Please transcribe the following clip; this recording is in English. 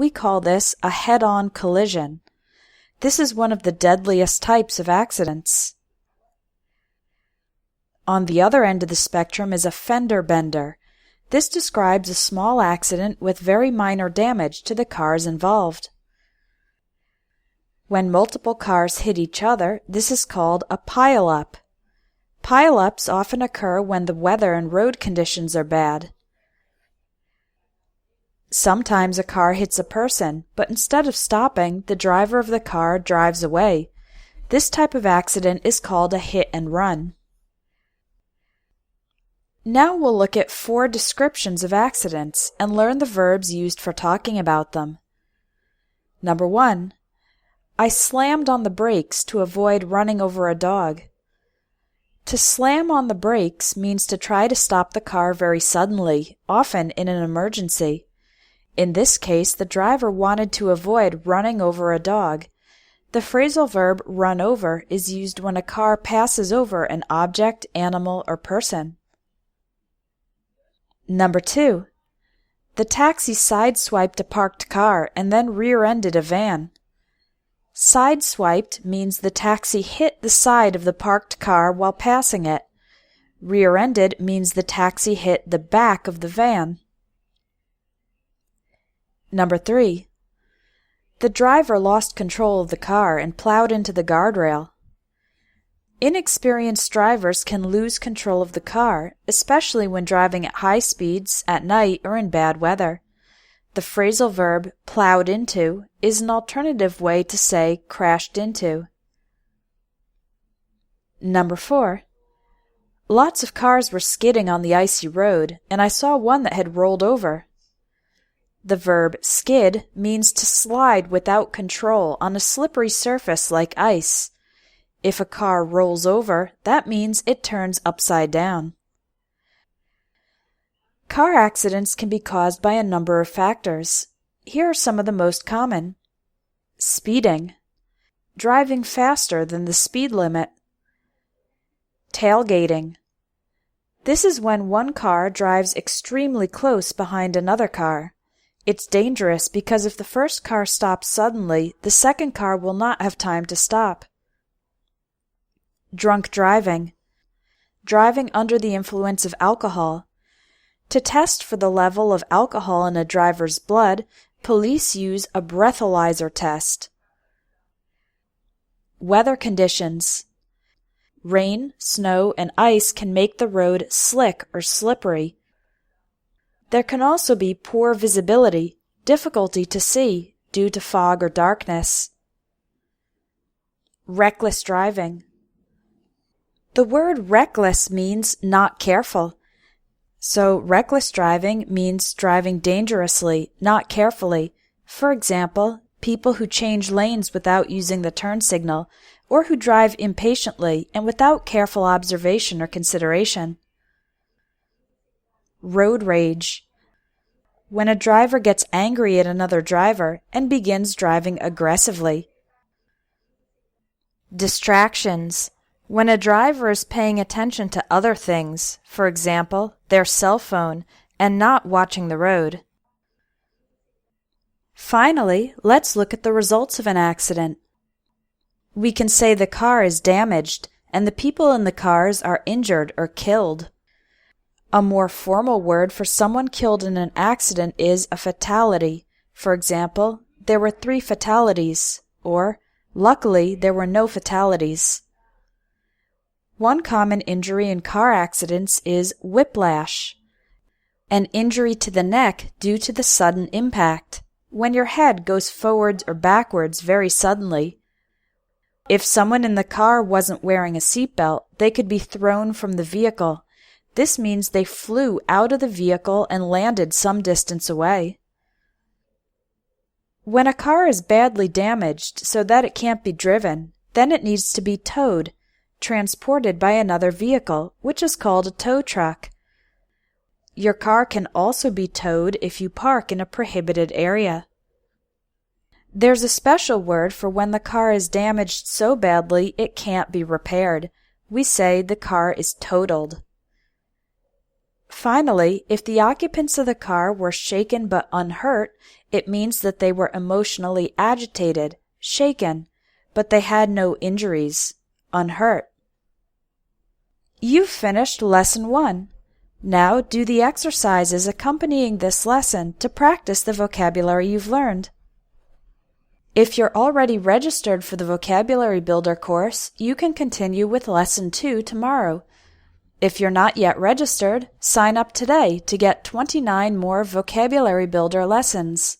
we call this a head-on collision. This is one of the deadliest types of accidents. On the other end of the spectrum is a fender bender. This describes a small accident with very minor damage to the cars involved. When multiple cars hit each other, this is called a pile-up. Pile-ups often occur when the weather and road conditions are bad. Sometimes a car hits a person, but instead of stopping, the driver of the car drives away. This type of accident is called a hit and run. Now we'll look at 4 descriptions of accidents and learn the verbs used for talking about them. Number 1. I slammed on the brakes to avoid running over a dog. To slam on the brakes means to try to stop the car very suddenly, often in an emergency. In this case, the driver wanted to avoid running over a dog. The phrasal verb run over is used when a car passes over an object, animal, or person. Number 2. The taxi sideswiped a parked car and then rear-ended a van. Sideswiped means the taxi hit the side of the parked car while passing it. Rear-ended means the taxi hit the back of the van. Number 3. The driver lost control of the car and plowed into the guardrail. Inexperienced drivers can lose control of the car, especially when driving at high speeds, at night, or in bad weather. The phrasal verb plowed into is an alternative way to say crashed into. Number 4. Lots of cars were skidding on the icy road, and I saw one that had rolled over. The verb skid means to slide without control on a slippery surface like ice. If a car rolls over, that means it turns upside down. Car accidents can be caused by a number of factors. Here are some of the most common. Speeding, driving faster than the speed limit. Tailgating. This is when one car drives extremely close behind another car. It's dangerous because if the first car stops suddenly, the second car will not have time to stop. Drunk driving. Driving under the influence of alcohol. To test for the level of alcohol in a driver's blood, police use a breathalyzer test. Weather conditions. Rain, snow, and ice can make the road slick or slippery. There can also be poor visibility, difficulty to see due to fog or darkness. Reckless driving. The word reckless means not careful. So reckless driving means driving dangerously, not carefully. For example, people who change lanes without using the turn signal, or who drive impatiently and without careful observation or consideration. Road rage. When a driver gets angry at another driver and begins driving aggressively. Distractions. When a driver is paying attention to other things, for example, their cell phone, and not watching the road. Finally, let's look at the results of an accident. We can say the car is damaged and the people in the cars are injured or killed. A more formal word for someone killed in an accident is a fatality. For example, there were 3 fatalities, or luckily there were no fatalities. One common injury in car accidents is whiplash, an injury to the neck due to the sudden impact, when your head goes forwards or backwards very suddenly. If someone in the car wasn't wearing a seatbelt, they could be thrown from the vehicle. This means they flew out of the vehicle and landed some distance away. When a car is badly damaged so that it can't be driven, then it needs to be towed, transported by another vehicle, which is called a tow truck. Your car can also be towed if you park in a prohibited area. There's a special word for when the car is damaged so badly it can't be repaired. We say the car is totaled. Finally, if the occupants of the car were shaken but unhurt, it means that they were emotionally agitated, shaken, but they had no injuries, unhurt. You've finished Lesson 1. Now do the exercises accompanying this lesson to practice the vocabulary you've learned. If you're already registered for the Vocabulary Builder course, you can continue with Lesson 2 tomorrow. If you're not yet registered, sign up today to get 29 more Vocabulary Builder lessons.